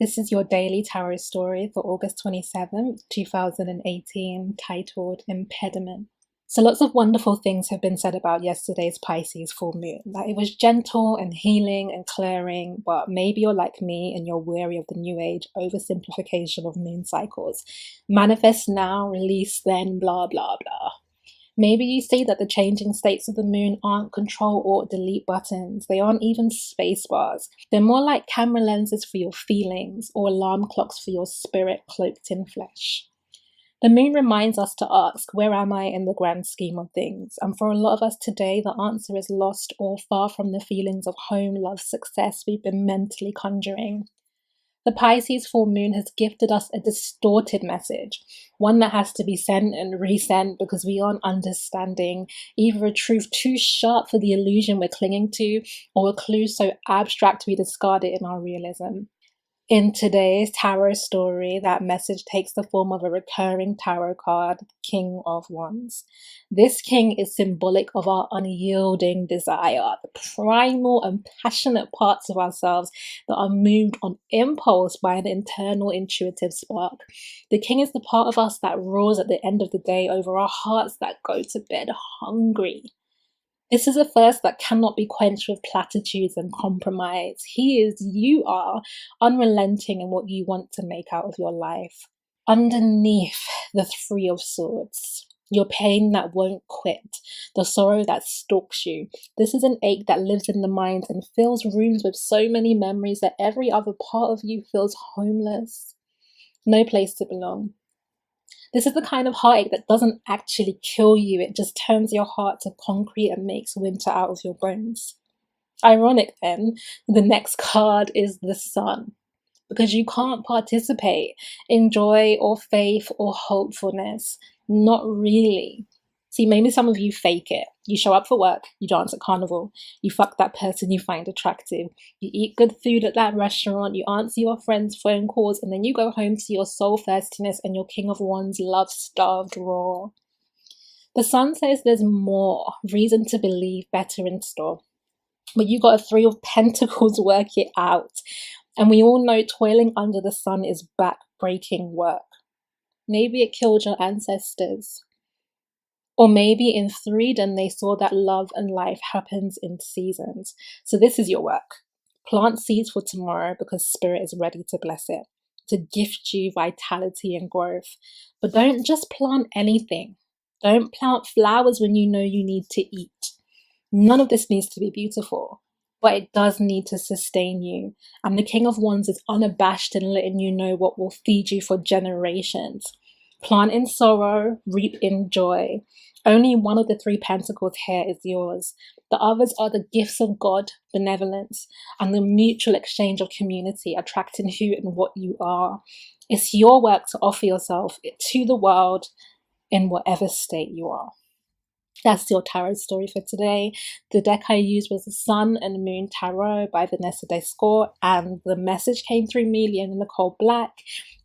This is your daily tarot story for August 27th, 2018, titled Impediment. So lots of wonderful things have been said about yesterday's Pisces full moon. That it was gentle and healing and clearing, but maybe you're like me and you're weary of the new age oversimplification of moon cycles. Manifest now, release then, blah, blah, blah. Maybe you see that the changing states of the moon aren't control or delete buttons. They aren't even space bars. They're more like camera lenses for your feelings or alarm clocks for your spirit cloaked in flesh. The moon reminds us to ask, where am I in the grand scheme of things? And for a lot of us today, the answer is lost or far from the feelings of home, love, success we've been mentally conjuring. The Pisces full moon has gifted us a distorted message, one that has to be sent and resent because we aren't understanding either a truth too sharp for the illusion we're clinging to or a clue so abstract we discard it in our realism. In today's tarot story, that message takes the form of a recurring tarot card, King of Wands. This king is symbolic of our unyielding desire, the primal and passionate parts of ourselves that are moved on impulse by an internal intuitive spark. The king is the part of us that roars at the end of the day over our hearts that go to bed hungry. This is a thirst that cannot be quenched with platitudes and compromise. He is, you are, unrelenting in what you want to make out of your life. Underneath the Three of Swords, your pain that won't quit, the sorrow that stalks you. This is an ache that lives in the mind and fills rooms with so many memories that every other part of you feels homeless. No place to belong. This is the kind of heartache that doesn't actually kill you, it just turns your heart to concrete and makes winter out of your bones. Ironic then, the next card is the Sun, because you can't participate in joy or faith or hopefulness. Not really. See, maybe some of you fake it. You show up for work, you dance at carnival, you fuck that person you find attractive, you eat good food at that restaurant, you answer your friends' phone calls, and then you go home to your soul thirstiness and your King of Wands love-starved roar. The Sun says there's more, reason to believe, better in store. But you got a Three of Pentacles, work it out. And we all know toiling under the sun is back-breaking work. Maybe it killed your ancestors. Or maybe in freedom they saw that love and life happens in seasons. So this is your work. Plant seeds for tomorrow because spirit is ready to bless it, to gift you vitality and growth. But don't just plant anything. Don't plant flowers when you know you need to eat. None of this needs to be beautiful, but it does need to sustain you. And the King of Wands is unabashed in letting you know what will feed you for generations. Plant in sorrow, reap in joy. Only one of the three pentacles here is yours. The others are the gifts of God, benevolence, and the mutual exchange of community, attracting who and what you are. It's your work to offer yourself to the world in whatever state you are. That's your tarot story for today. The deck I used was the Sun and Moon Tarot by Vanessa Descourt, and the message came through me, Leona Nicole Black.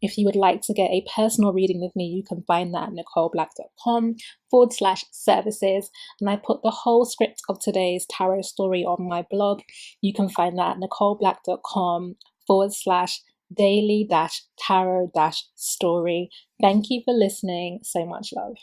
If you would like to get a personal reading with me, you can find that at nicoleblack.com/services. And I put the whole script of today's tarot story on my blog. You can find that at nicoleblack.com/daily-tarot-story. Thank you for listening. So much love.